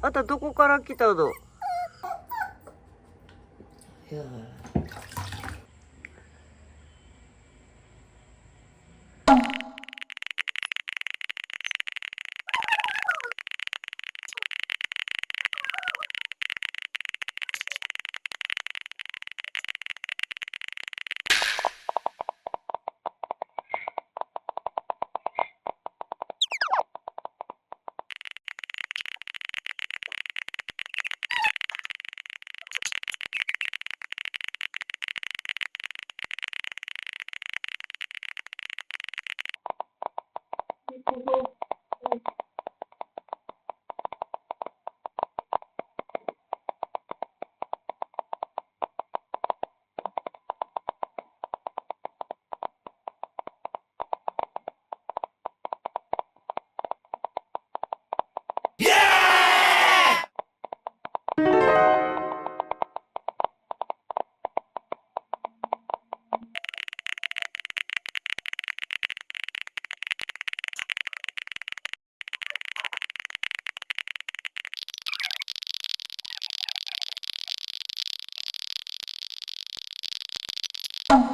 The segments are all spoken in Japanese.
あんたどこから来たの？いや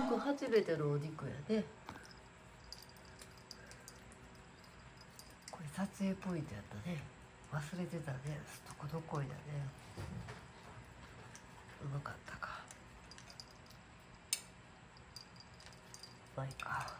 僕初めてのお肉やね。これ撮影ポイントやったね。忘れてたね。そこどこいだね。うまかったか。まあいいか。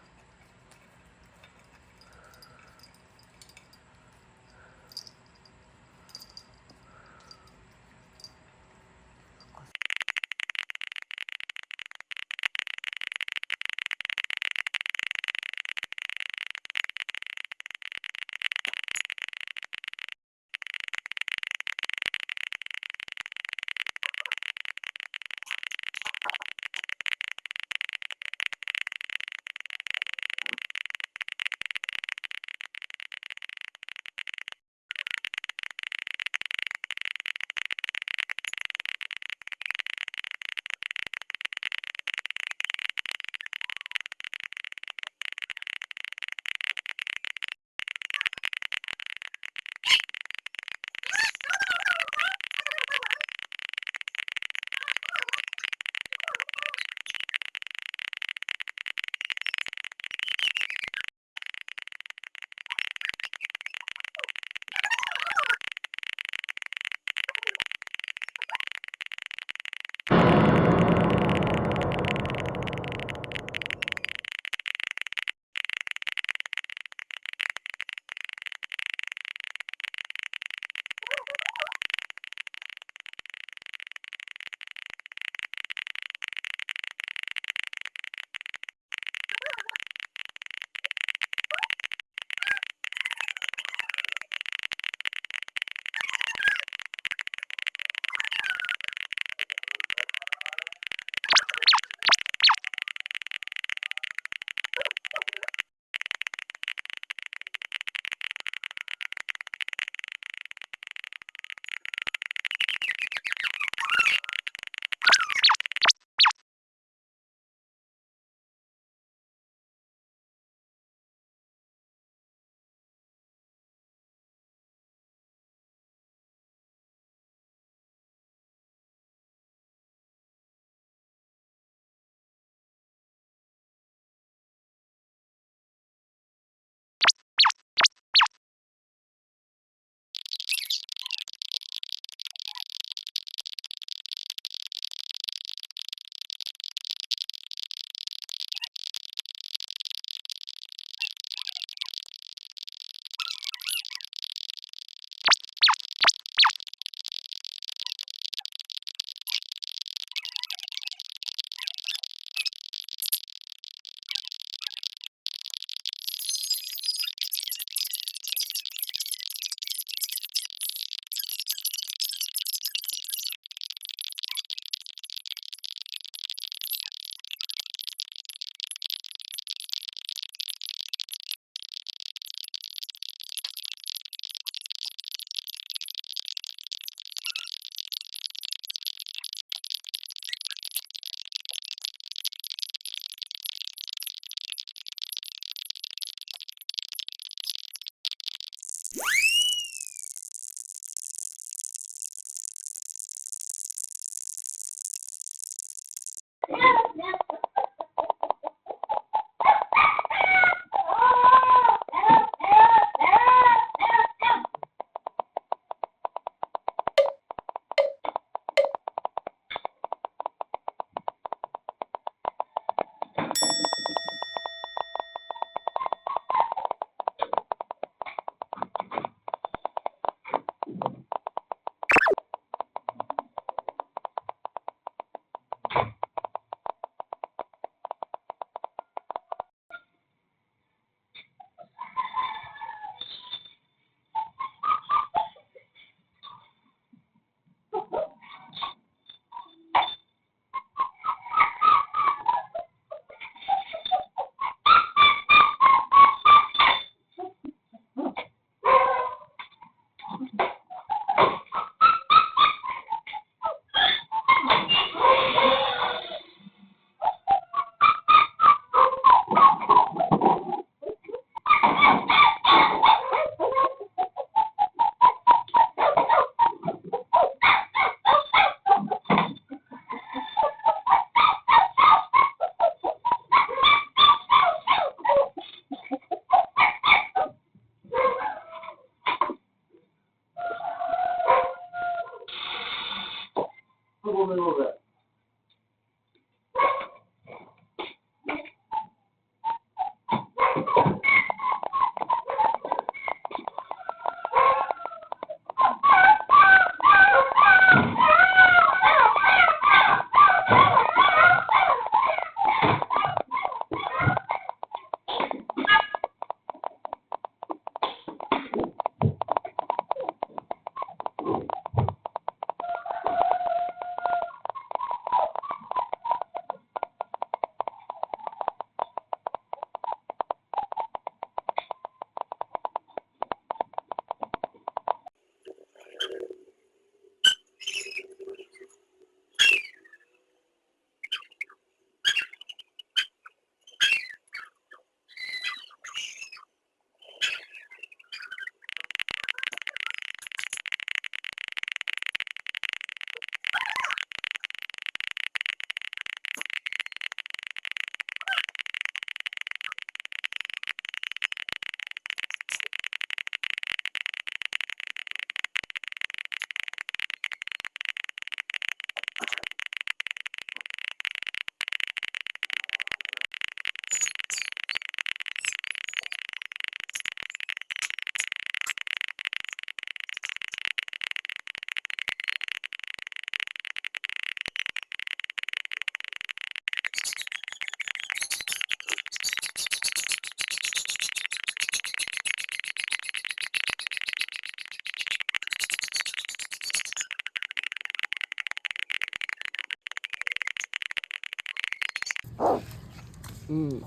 うん。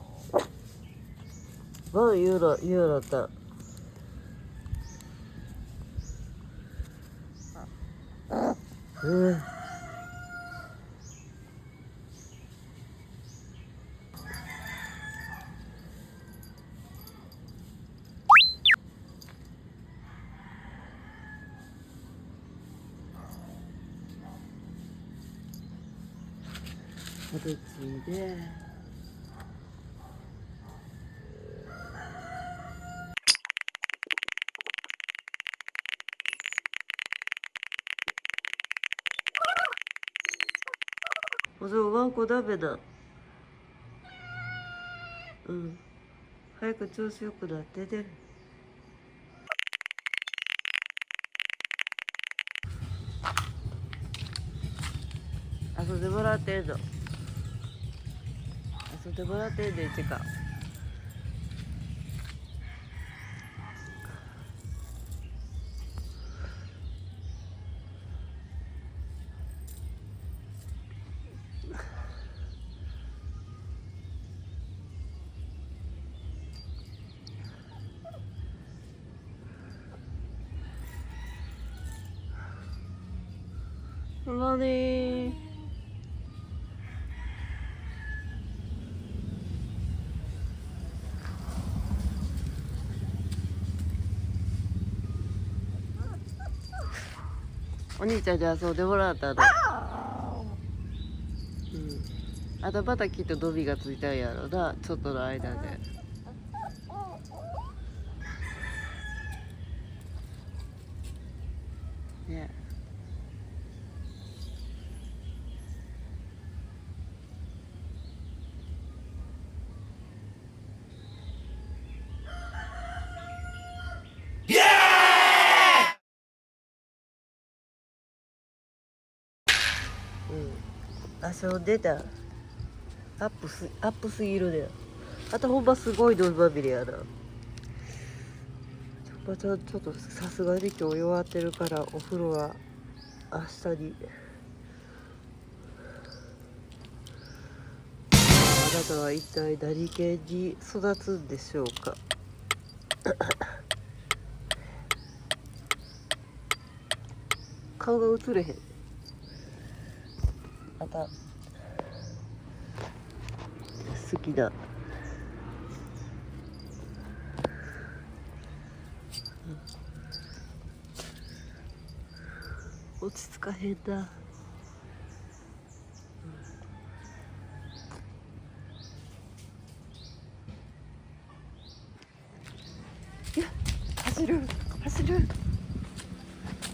Vad gör detta? Mm.形でワンコダメだ。うん。早く調子よくなってね。遊んでもらってんの。遊んでもらってんねん、時間。何？お兄ちゃんに遊んでもらったの。うん。あとまたきっとドビがついたんやろな、ちょっとの間で。ね。うん。遊んでた。アップすぎるね。あとほんますごいドビまみれやな。ちょっとさすがに今日弱ってるからお風呂は明日に。あなたは一体何犬に育つんでしょうか。顔が映れへん。また好きな、落ち着かへんな。いや、走る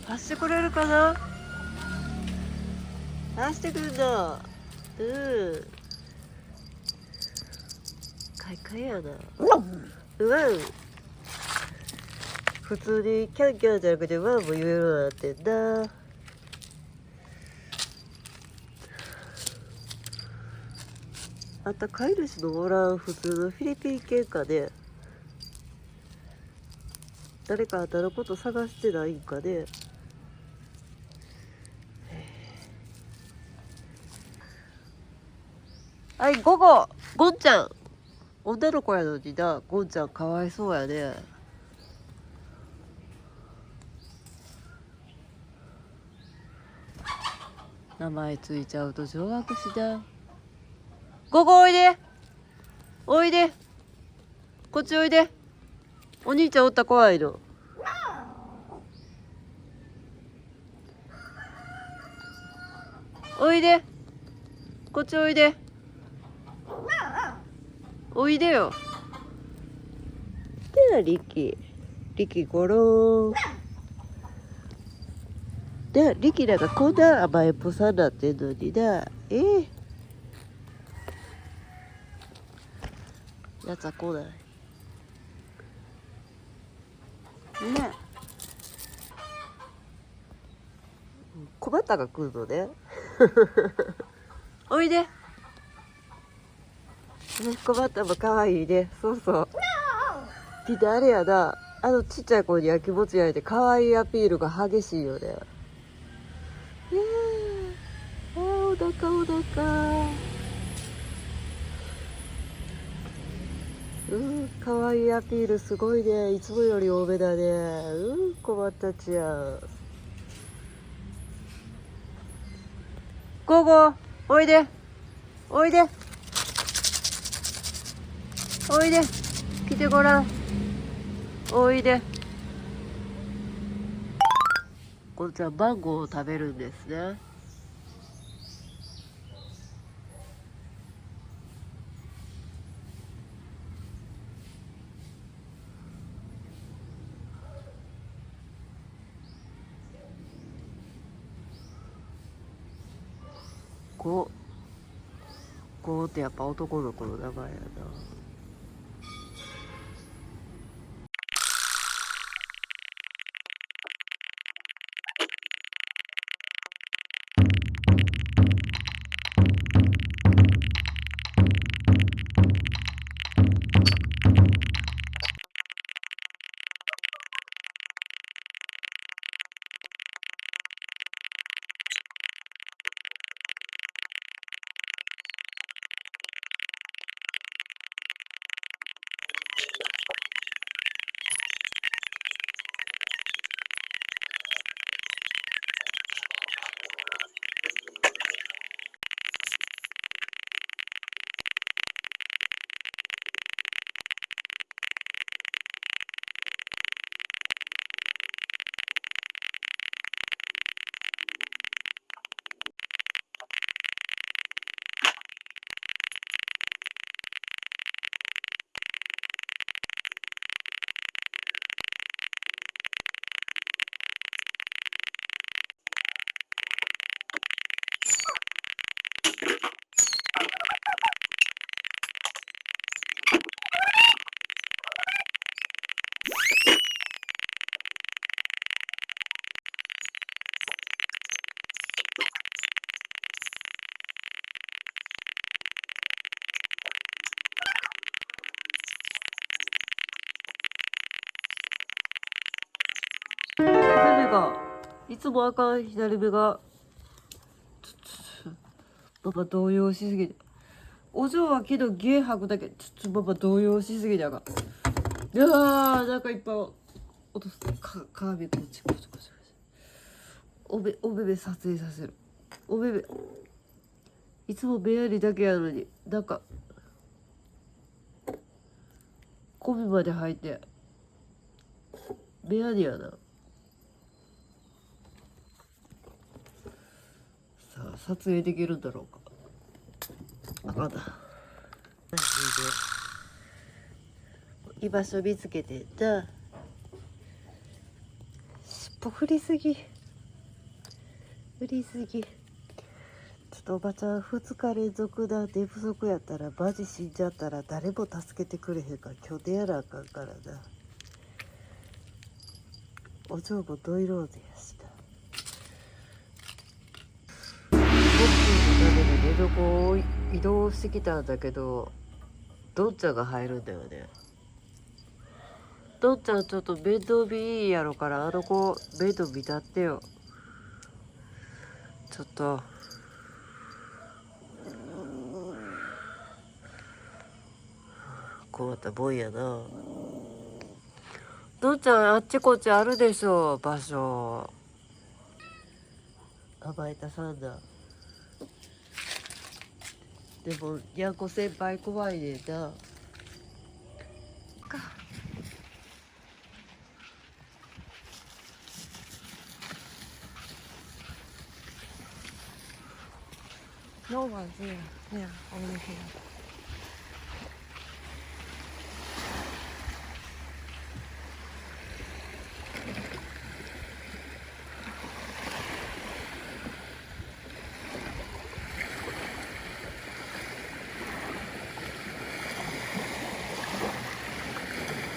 走ってくれるかな。出してくんの。快快やな。普通にキャンキャンじゃなくてワンも言えるようになってんだ。あんた飼い主のおらん普通のフィリピン犬かね。誰かあんたのこと探してないんかね。はい、午後、ゴンちゃん。女の子やのにな、ゴンちゃんかわいそうやね。名前ついちゃうと上悪しだ。午後おいで。おいで。こっちおいで。お兄ちゃんおった怖いの。おいで。こっちおいで。おいでよ。ではリキ。リキゴロー。で、リキなんかこんな甘えっぽさになってんのにな。やつは来ない。ね。小バタが来るのね。おいで。小バタも可愛いね。そうそう。きっとあれやな。ちっちゃい子にやきもち焼いて可愛いアピールが激しいよね。お腹お腹。可愛いアピールすごいね。いつもより多めだね。小バタちゃん。ゴーゴー、おいで。おいで。おいで。来てごらん。おいで。こんちゃんマンゴーを食べるんですね。ゴーってやっぱ男の子の名前やな。いつもあかん左目がパパ動揺しすぎて、お嬢はけどゲー吐くだけパパ動揺しすぎてあかん。いやーなんかいっぱい落とす。鏡こっちこっちこっち。おべべ撮影させる。おべべいつも目やりだけやのになんかコビまで履いて目やりやな。さあ撮影できるんだろうか。あかんな。居場所見つけてな。尻尾振りすぎ。おばちゃん2日連続だ寝不足やったらマジ死んじゃったら誰も助けてくれへんから今日寝やなあかんからな。お嬢もノイローゼやしな。ボッキーのために寝床を移動してきたんだけど、どんちゃんが入るんだよね。どんちゃんちょっと面倒見いいやろから、あの子面倒見たってよ。ちょっと困ったもんやな。どんちゃんあっちこっちあるでしょ場所。甘えたさんだ。でもにゃんこ先輩怖いねんな。No one's here. Yeah, only here.